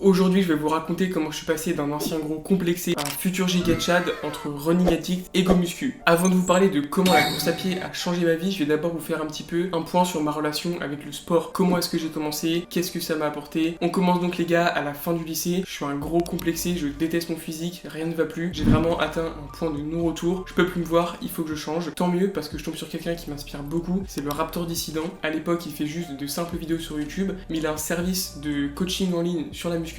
Aujourd'hui, je vais vous raconter comment je suis passé d'un ancien gros complexé à un futur giga Chad entre running addict et go muscu. Avant de vous parler de comment la course à pied a changé ma vie, je vais d'abord vous faire un petit peu un point sur ma relation avec le sport. Comment est-ce que j'ai commencé, qu'est-ce que ça m'a apporté. On commence donc les gars à la fin du lycée. Je suis un gros complexé, je déteste mon physique, rien ne va plus. J'ai vraiment atteint un point de non-retour. Je peux plus me voir, il faut que je change. Tant mieux parce que je tombe sur quelqu'un qui m'inspire beaucoup. C'est le Raptor Dissident. À l'époque, il fait juste de simples vidéos sur YouTube, mais il a un service de coaching en ligne sur la musculation.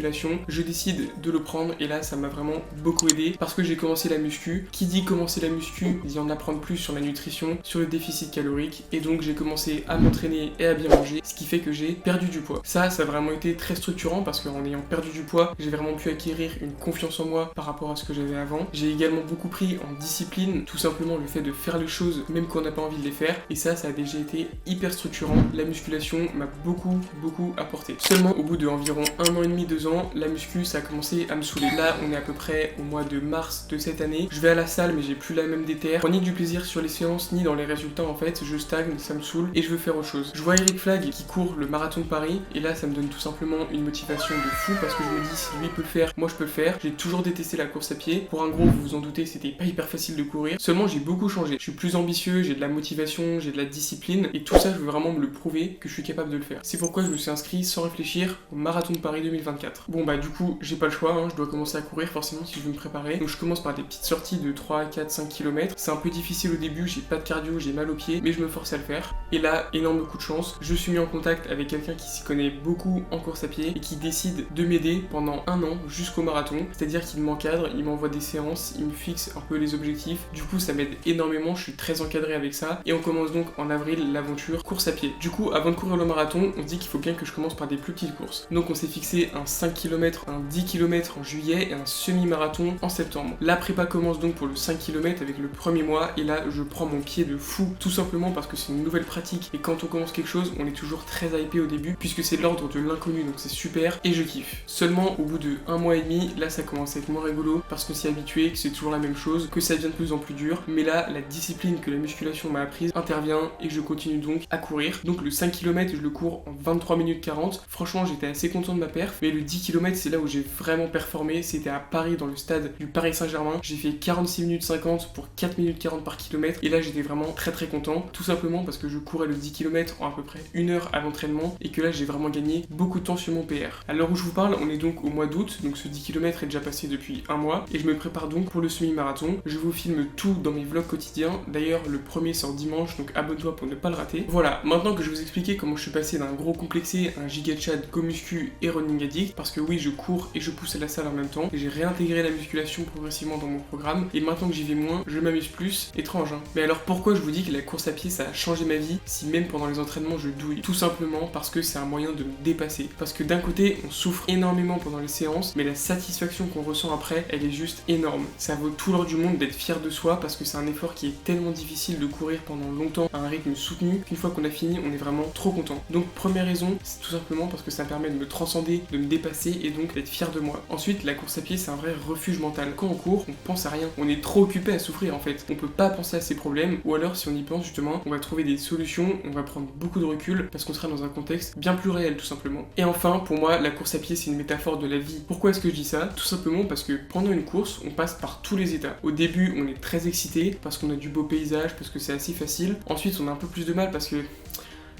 Je décide de le prendre et là ça m'a vraiment beaucoup aidé parce que j'ai commencé la muscu. Qui dit commencer la muscu dit en apprendre plus sur la nutrition, sur le déficit calorique, et donc j'ai commencé à m'entraîner et à bien manger, ce qui fait que j'ai perdu du poids. Ça a vraiment été très structurant parce qu'en ayant perdu du poids, j'ai vraiment pu acquérir une confiance en moi par rapport à ce que j'avais avant. J'ai également beaucoup pris en discipline, tout simplement le fait de faire les choses même quand on n'a pas envie de les faire, et ça a déjà été hyper structurant. La musculation m'a beaucoup apporté. Seulement au bout de environ 1 an et demi, 2 ans, la muscu ça a commencé à me saouler. Là on est à peu près au mois de mars de cette année. Je vais à la salle mais j'ai plus la même déterre. Ni du plaisir sur les séances ni dans les résultats en fait. Je stagne, ça me saoule et je veux faire autre chose. Je vois Eric Flag qui court le marathon de Paris et là ça me donne tout simplement une motivation de fou parce que je me dis si lui peut le faire, moi je peux le faire. J'ai toujours détesté la course à pied. Pour un gros, vous vous en doutez, c'était pas hyper facile de courir. Seulement j'ai beaucoup changé. Je suis plus ambitieux, j'ai de la motivation, j'ai de la discipline et tout ça je veux vraiment me le prouver que je suis capable de le faire. C'est pourquoi je me suis inscrit sans réfléchir au marathon de Paris 2024. Bon bah du coup j'ai pas le choix, je dois commencer à courir forcément si je veux me préparer. Donc je commence par des petites sorties de 3, 4, 5 km. C'est un peu difficile au début, j'ai pas de cardio, j'ai mal aux pieds, mais je me force à le faire. Et là, énorme coup de chance, je suis mis en contact avec quelqu'un qui s'y connaît beaucoup en course à pied et qui décide de m'aider pendant 1 an jusqu'au marathon. C'est-à-dire qu'il m'encadre, il m'envoie des séances, il me fixe un peu les objectifs. Du coup ça m'aide énormément, je suis très encadré avec ça. Et on commence donc en avril l'aventure course à pied. Du coup avant de courir le marathon, on se dit qu'il faut bien que je commence par des plus petites courses. Donc on s'est fixé un 5 km, un 10 km en juillet et un semi-marathon en septembre. La prépa commence donc pour le 5 km avec le premier mois et là je prends mon pied de fou tout simplement parce que c'est une nouvelle pratique et quand on commence quelque chose on est toujours très hypé au début puisque c'est l'ordre de l'inconnu donc c'est super et je kiffe. Seulement au bout de 1 mois et demi, là ça commence à être moins rigolo parce qu'on s'y est habitué, que c'est toujours la même chose, que ça devient de plus en plus dur, mais là la discipline que la musculation m'a apprise intervient et je continue donc à courir. Donc le 5 km je le cours en 23 minutes 40, franchement j'étais assez content de ma perf, mais le 10 km c'est là où j'ai vraiment performé, c'était à Paris dans le stade du Paris Saint-Germain, j'ai fait 46 minutes 50 pour 4 minutes 40 par kilomètre et là j'étais vraiment très content, tout simplement parce que je courais le 10 km en à peu près 1 heure à l'entraînement et que là j'ai vraiment gagné beaucoup de temps sur mon PR. À l'heure où je vous parle, on est donc au mois d'août, donc ce 10 km est déjà passé depuis 1 mois et je me prépare donc pour le semi-marathon. Je vous filme tout dans mes vlogs quotidiens, d'ailleurs le premier sort dimanche donc abonne-toi pour ne pas le rater. Voilà, maintenant que je vous expliquer comment je suis passé d'un gros complexé à un giga Chad go muscu et running addict, parce que oui je cours et je pousse à la salle en même temps, et j'ai réintégré la musculation progressivement dans mon programme et maintenant que j'y vais moins, je m'amuse plus. Étrange hein. Mais alors pourquoi je vous dis que la course à pied ça a changé ma vie si même pendant les entraînements je douille? Tout simplement parce que c'est un moyen de me dépasser. Parce que d'un côté on souffre énormément pendant les séances, mais la satisfaction qu'on ressent après elle est juste énorme. Ça vaut tout l'or du monde d'être fier de soi parce que c'est un effort qui est tellement difficile de courir pendant longtemps à un rythme soutenu qu'une fois qu'on a fini on est vraiment trop content. Donc première raison c'est tout simplement parce que ça me permet de me transcender, de me dépasser et donc d'être fier de moi. Ensuite la course à pied c'est un vrai refuge mental. Quand on court on pense à rien, on est trop occupé à souffrir en fait. On peut pas penser à ses problèmes ou alors si on y pense justement on va trouver des solutions, on va prendre beaucoup de recul parce qu'on sera dans un contexte bien plus réel tout simplement. Et enfin pour moi la course à pied c'est une métaphore de la vie. Pourquoi est-ce que je dis ça? Tout simplement parce que pendant une course on passe par tous les états. Au début on est très excité parce qu'on a du beau paysage, parce que c'est assez facile. Ensuite on a un peu plus de mal parce que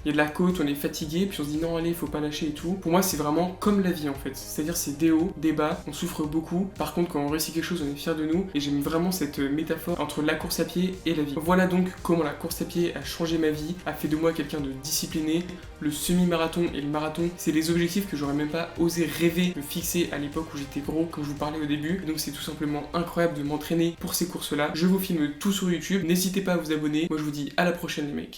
il y a de la côte, on est fatigué, puis on se dit non allez, faut pas lâcher et tout. Pour moi c'est vraiment comme la vie en fait, c'est-à-dire c'est des hauts, des bas, on souffre beaucoup, par contre quand on réussit quelque chose on est fier de nous, et j'aime vraiment cette métaphore entre la course à pied et la vie. Voilà donc comment la course à pied a changé ma vie, a fait de moi quelqu'un de discipliné. Le semi-marathon et le marathon, c'est des objectifs que j'aurais même pas osé rêver de fixer à l'époque où j'étais gros, comme je vous parlais au début, donc c'est tout simplement incroyable de m'entraîner pour ces courses là. Je vous filme tout sur YouTube, n'hésitez pas à vous abonner, moi je vous dis à la prochaine les mecs.